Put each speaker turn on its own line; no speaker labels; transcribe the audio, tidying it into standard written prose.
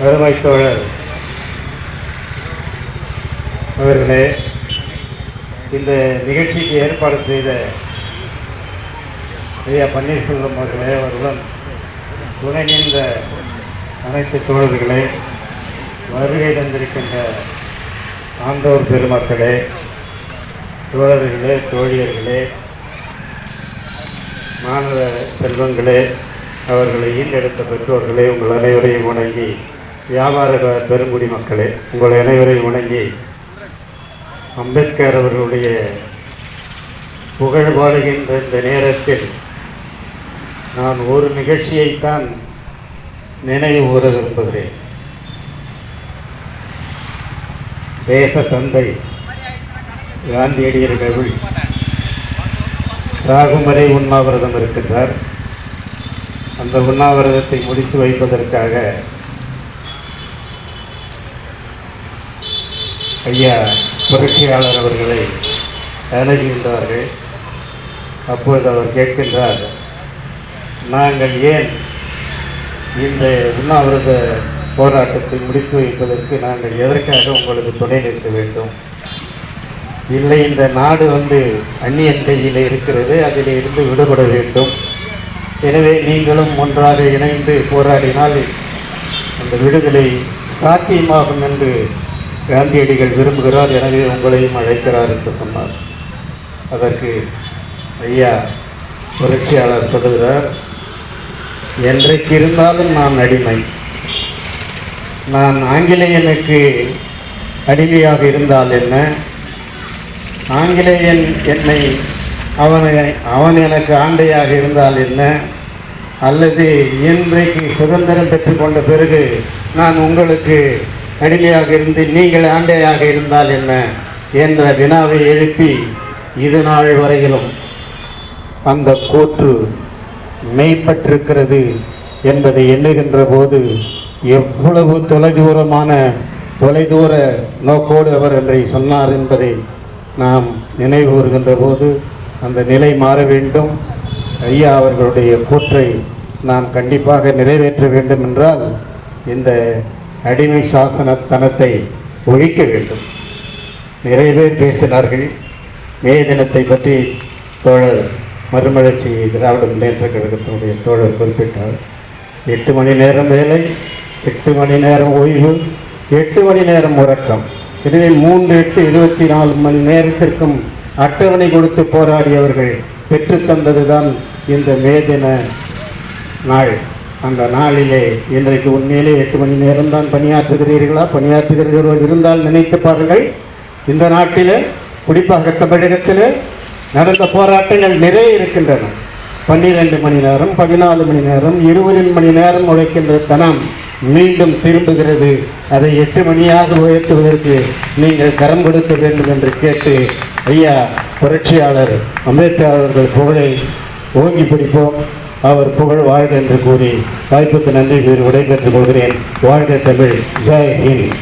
அருமை தோழர் அவர்களே, இந்த நிகழ்ச்சிக்கு ஏற்பாடு செய்த ஐயா பன்னீர்செல்வம் அவர்களே, அவர்களுடன் துணை நின்ற அனைத்து தோழர்களே, வருகை தந்திருக்கின்ற ஆண்டோர் பெருமக்களே, தோழர்களே, தோழியர்களே, மாணவ செல்வங்களே, அவர்களை ஈண்டெடுத்த பெற்றோர்களே, உங்கள் அனைவரையும் வணங்கி, வியாபார பெருங்குடி மக்களே, உங்கள் அனைவரையும் வணங்கி, அம்பேத்கர் அவர்களுடைய புகழ் பாடுகின்ற இந்த நேரத்தில் நான் ஒரு நிகழ்ச்சியைத்தான் நினைவு கூற விரும்புகிறேன். தேச தந்தை காந்தியடிகள் சாகுமறை உண்ணாவிரதம் இருக்கின்றார். அந்த உண்ணாவிரதத்தை முடித்து வைப்பதற்காக ஐயா புரட்சியாளர் அவர்களை அணுகின்றார்கள். அப்பொழுது அவர் கேட்கின்றார், நாங்கள் ஏன் இந்த உண்ணாவிரத போராட்டத்தை முடித்து வைப்பதற்கு நாங்கள் எதற்காக உங்களுக்கு துணை நிற்க வேண்டும்? இல்லை, இந்த நாடு அந்நியன் கையில் இருக்கிறது, அதில் இருந்து விடுபட வேண்டும். எனவே நீங்களும் ஒன்றாக இணைந்து போராடினால் அந்த விடுதலை சாத்தியமாகும் என்று காந்தியடிகள் விரும்புகிறார். எனவே உங்களையும் அழைக்கிறார் என்று சொன்னார். அதற்கு ஐயா புரட்சியாளர் சொல்லுகிறார், என்றைக்கு இருந்தாலும் நான் அடிமை. நான் ஆங்கிலேயனுக்கு அடிமையாக இருந்தால் என்ன, ஆங்கிலேயன் என்னை அவன் எனக்கு ஆண்டையாக இருந்தால் என்ன, அல்லது இன்றைக்கு சுதந்திரம் பெற்றுக்கொண்ட பிறகு நான் உங்களுக்கு அடிமையாக இருந்து நீங்கள் ஆண்டையாக இருந்தால் என்ன என்ற வினாவை எழுப்பி இது நாள் வரையிலும் அந்த கூற்று மெய்ப்பற்றிருக்கிறது என்பதை எண்ணுகின்ற போது எவ்வளவு தொலைதூர நோக்கோடு அவர் என்றை சொன்னார் என்பதை நாம் நினைவு கூறுகின்ற போது அந்த நிலை மாற வேண்டும். ஐயா அவர்களுடைய கூற்றை நாம் கண்டிப்பாக நிறைவேற்ற வேண்டும் என்றால் இந்த அடிமை சாசனத்தனத்தை ஒழிக்க வேண்டும். நிறைய பேர் பேசினார்கள். மே தினத்தை பற்றி தோழர் மறுமலர்ச்சி திராவிட முன்னேற்ற கழகத்தினுடைய தோழர் குறிப்பிட்டார். 8 மணி நேரம் வேலை, 8 மணி நேரம் ஓய்வு, 8 மணி நேரம் உறக்கம். எனவே 3, 8, 24 மணி நேரத்திற்கும் அட்டவணை கொடுத்து போராடியவர்கள் பெற்றுத்தந்தது தான் இந்த மே தின நாள். அந்த நாளிலே இன்றைக்கு உண்மையிலே 8 மணி நேரம் தான் பணியாற்றுகிறீர்களா? பணியாற்றுகிறீர்கள் இருந்தால் நினைத்து பாருங்கள். இந்த நாட்டில் குறிப்பாக தமிழகத்தில் நடந்த போராட்டங்கள் நிறைய இருக்கின்றன. 12 மணி நேரம், 14 மணி நேரம், 20 மணி நேரம் உழைக்கின்ற தனம் மீண்டும் திரும்புகிறது. அதை 8 மணியாக உயர்த்துவதற்கு நீங்கள் கரம் கொடுக்க வேண்டும் என்று கேட்டு ஐயா புரட்சியாளர் அம்பேத்கர் அவர்கள் புகழை ஓங்கி பிடிப்போம். அவர் புகழ் வாழ்க என்று கூறி வாய்ப்புக்கு நன்றி கூறி விடைபெற்றுக் கொள்கிறேன். வாழ்க தமிழ். ஜெய் ஹிந்த்.